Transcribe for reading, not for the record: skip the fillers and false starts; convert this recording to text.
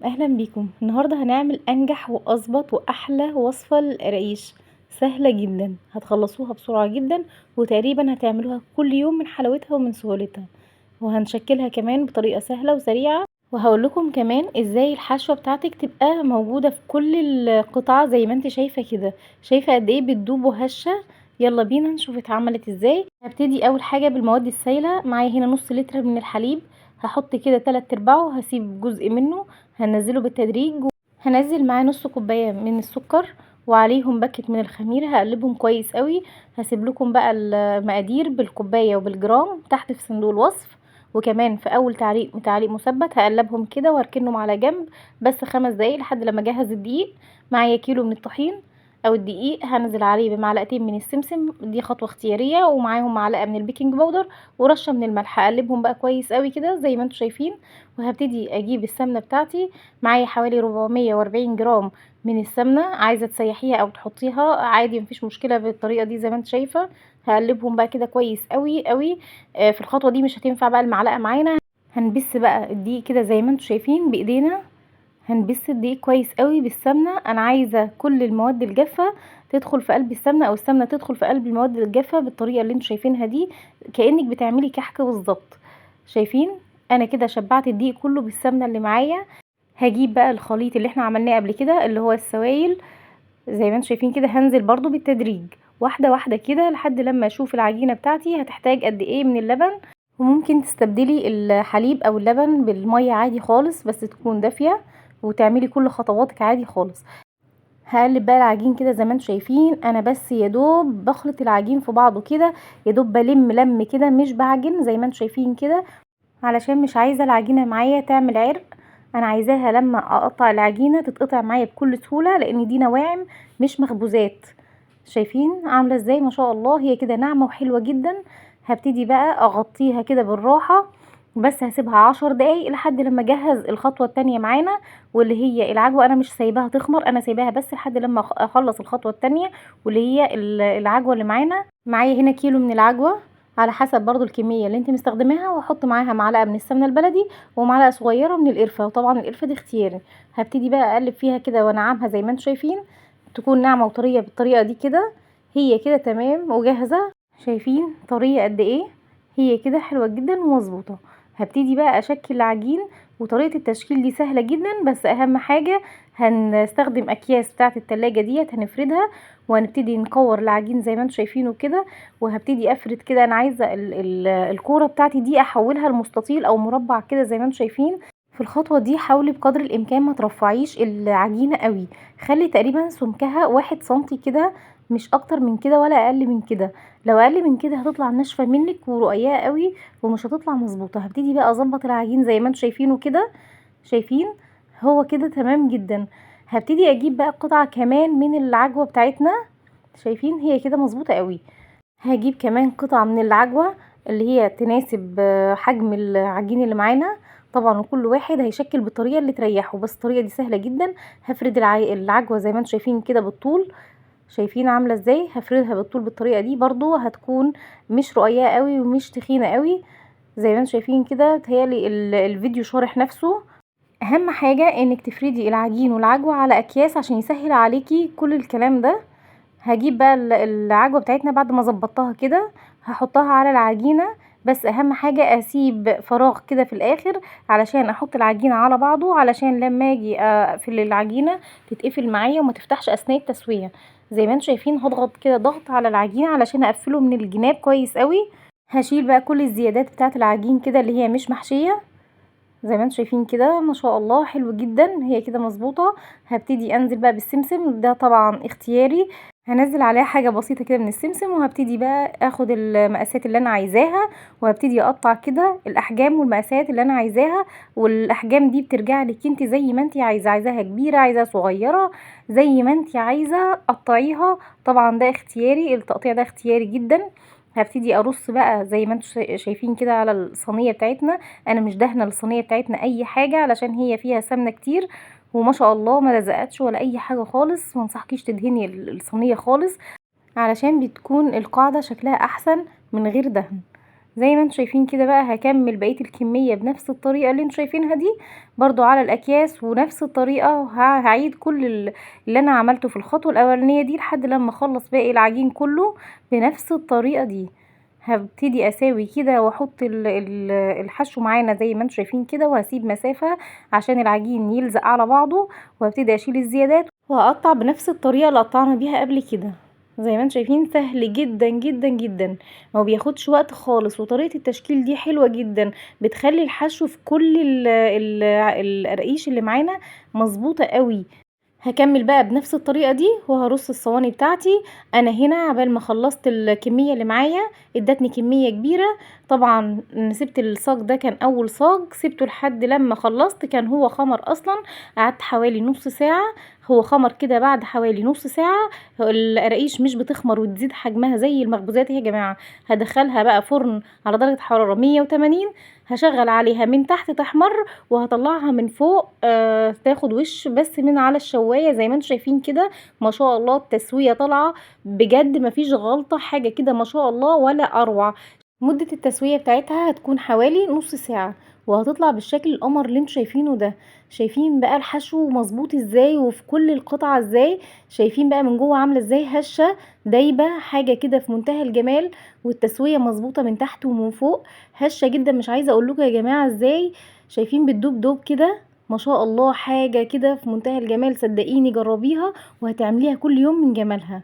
اهلا بيكم. النهارده هنعمل انجح واظبط واحلى وصفه للقراقيش. سهله جدا، هتخلصوها بسرعه جدا، وتقريبا هتعملوها كل يوم من حلاوتها ومن سهولتها. وهنشكلها كمان بطريقه سهله وسريعه، وهقول لكم كمان ازاي الحشوه بتاعتك تبقى موجوده في كل القطعه زي ما انت شايفه كده. شايفه قد ايه بتدوب وهشه؟ يلا بينا نشوف اتعملت ازاي. هبتدي اول حاجه بالمواد السائله. معايا هنا نص لتر من الحليب، هحط كده 3/4 وهسيب جزء منه هنزله بالتدريج. هنزل معاه نص كوبايه من السكر، وعليهم باكت من الخميره، هقلبهم كويس قوي. هسيب لكم بقى المقادير بالكوبايه وبالجرام تحت في صندوق الوصف، وكمان في اول تعليق مثبت. هقلبهم كده واركنهم على جنب بس 5 دقايق لحد لما اجهز الدقيق. معايا كيلو من الطحين او الدقيق، هنزل عليه بمعلقتين من السمسم، دي خطوه اختياريه، ومعاهم معلقه من البيكنج باودر ورشه من الملح. اقلبهم بقى كويس قوي كده زي ما انتم شايفين. وهبتدي اجيب السمنه بتاعتي. معايا حوالي 440 جرام من السمنه، عايزه تسيحيها او تحطيها عادي مفيش مشكله بالطريقه دي زي ما انت شايفه. هقلبهم بقى كده كويس قوي قوي. في الخطوه دي مش هتنفع بقى المعلقه معانا. هنبس بقى الدقيق كده زي ما انتم شايفين بايدينا. هنبس الدقيق كويس قوي بالسمنه. انا عايزه كل المواد الجافه تدخل في قلب السمنه، او السمنه تدخل في قلب المواد الجافه بالطريقه اللي انتم شايفينها دي، كانك بتعملي كحك بالظبط. شايفين؟ انا كده شبعت الدقيق كله بالسمنه اللي معايا. هجيب بقى الخليط اللي احنا عملناه قبل كده اللي هو السوائل، زي ما انتم شايفين كده. هنزل برضو بالتدريج واحده واحده كده لحد لما اشوف العجينه بتاعتي هتحتاج قد ايه من اللبن. وممكن تستبدلي الحليب او اللبن بالميه عادي خالص، بس تكون دافيه، وتعملي كل خطواتك عادي خالص. هقلب بقى العجين كده زي ما انتم شايفين. انا بس يا دوب بخلط العجين في بعضه كده، يا دوب بلم كده، مش بعجن زي ما انتم شايفين كده، علشان مش عايزه العجينه معايا تعمل عرق. انا عايزاها لما اقطع العجينه تتقطع معايا بكل سهوله، لان دي نواعم مش مخبوزات. شايفين عامله ازاي؟ ما شاء الله هي كده ناعمه وحلوه جدا. هبتدي بقى اغطيها كده بالراحه، بس هسيبها 10 دقايق لحد لما اجهز الخطوه التانية معانا، واللي هي العجوه. انا مش سايباها تخمر، انا سايباها بس لحد لما اخلص الخطوه التانية، واللي هي العجوه اللي معانا. معايا هنا كيلو من العجوه، على حسب برضو الكميه اللي انت مستخدماها، واحط معاها معلقه من السمنه البلدي ومعلقه صغيره من القرفه، وطبعا القرفه دي اختياري. هبتدي بقى اقلب فيها كده وانعمها زي ما انتم شايفين، تكون ناعمه وطريه بالطريقه دي كده. هي كده تمام وجاهزه. شايفين طريه قد ايه؟ هي كده حلوه جدا ومظبوطه. هبتدي بقى اشكل العجين، وطريقه التشكيل دي سهله جدا، بس اهم حاجه هنستخدم اكياس بتاعه التلاجة ديت هنفردها، وهنبتدي نكور العجين زي ما انتم شايفينه كده. وهبتدي افرد كده. انا عايزه الكوره بتاعتي دي احولها لمستطيل او مربع كده زي ما انتم شايفين. في الخطوه دي حاولي بقدر الامكان ما ترفعيش العجينه قوي، خلي تقريبا سمكها 1 سنتي كده، مش اكتر من كده ولا اقل من كده. لو اقل من كده هتطلع ناشفه منك ورقيقه قوي ومش هتطلع مظبوطه. هبتدي بقى اظبط العجين زي ما انتم شايفينه كده. شايفين؟ هو كده تمام جدا. هبتدي اجيب بقى قطعه كمان من العجوه بتاعتنا. شايفين؟ هي كده مظبوطه قوي. هجيب كمان قطعة من العجوة اللي هي تناسب حجم العجين اللي معانا. طبعا وكل واحد هيشكل بالطريقة اللي تريحه، بس الطريقة دي سهلة جدا. هفرد العجوة زي ما انتم شايفين كده بالطول. شايفين عاملة ازاي؟ هفردها بالطول بالطريقة دي برضو، هتكون مش رقيقة قوي ومش تخينة قوي زي ما انتم شايفين كده. تهيالي الفيديو شارح نفسه. اهم حاجة انك تفردي العجين والعجوة على اكياس عشان يسهل عليكي كل الكلام ده. هجيب بقى العجوه بتاعتنا بعد ما ظبطتها كده، هحطها على العجينه. بس اهم حاجه اسيب فراغ كده في الاخر علشان احط العجينه على بعضه، علشان لما اجي اقفل العجينه تتقفل معايا وما تفتحش اثناء التسويه. زي ما انتم شايفين هضغط كده ضغط على العجينه علشان اقفله من الجناب كويس قوي. هشيل بقى كل الزيادات بتاعه العجين كده اللي هي مش محشيه. زي ما انتم شايفين كده ما شاء الله حلو جدا، هي كده مظبوطه. هبتدي انزل بقى بالسمسم، ده طبعا اختياري. هنزل عليها حاجه بسيطه كده من السمسم، وهبتدي بقى اخد المقاسات اللي انا عايزاها، وهبتدي اقطع كده الاحجام والمقاسات اللي انا عايزاها. والاحجام دي بترجع لك انت زي ما انت عايزه، عايزاها كبيره عايزاها صغيره، زي ما انت عايزه قطعيها. طبعا ده اختياري، التقطيع ده اختياري جدا. هبتدي ارص بقى زي ما انتم شايفين كده على الصينيه بتاعتنا. انا مش دهنه الصينيه بتاعتنا اي حاجه علشان هي فيها سمنه كتير، وما شاء الله ما لزقتش ولا اي حاجه خالص. ما انصحكيش تدهني الصينيه خالص علشان بتكون القاعده شكلها احسن من غير دهن. زي ما انتم شايفين كده بقى هكمل بقية الكمية بنفس الطريقة اللي انتم شايفينها دي برضو على الاكياس، ونفس الطريقة هعيد كل اللي انا عملته في الخطوة الاولانية دي لحد لما اخلص باقي العجين كله بنفس الطريقة دي. هبتدي اساوي كده واحط الحشو معانا زي ما انتم شايفين كده، وهسيب مسافة عشان العجين يلزق على بعضه، وهبتدي اشيل الزيادات وهقطع بنفس الطريقة اللي قطعنا بيها قبل كده. زي ما انتم شايفين سهل جدا جدا جدا، ما بياخدش وقت خالص، وطريقة التشكيل دي حلوة جدا، بتخلي الحشو في كل القراقيش اللي معانا مظبوطة قوي. هكمل بقى بنفس الطريقة دي وهرص الصواني بتاعتي. انا هنا عبال ما خلصت الكمية اللي معايا ادتني كمية كبيرة. طبعا سبت الصاج ده كان اول صاج سبته لحد لما خلصت، كان هو خمر اصلا. قعدت حوالي نص ساعة هو خمر كده. بعد حوالي نص ساعة القراقيش مش بتخمر وتزيد حجمها زي المخبوزات يا جماعة. هدخلها بقى فرن على درجة حرارة 180، هشغل عليها من تحت تحمر، وهطلعها من فوق تاخد وش بس من على الشواية زي ما انتم شايفين كده. ما شاء الله التسوية طالعة بجد مفيش غلطة، حاجة كده ما شاء الله ولا اروع. مدة التسوية بتاعتها هتكون حوالي نص ساعة، وهتطلع بالشكل القمر اللي انتوا شايفينه ده. شايفين بقى الحشو مظبوط ازاي وفي كل القطعة ازاي؟ شايفين بقى من جوه عاملة ازاي هشة دايبة، حاجة كده في منتهى الجمال. والتسوية مظبوطة من تحت ومن فوق، هشة جدا. مش عايزة اقول لكم يا جماعة ازاي شايفين بتدوب دوب كده. ما شاء الله حاجة كده في منتهى الجمال، صدقيني جربيها وهتعمليها كل يوم من جمالها.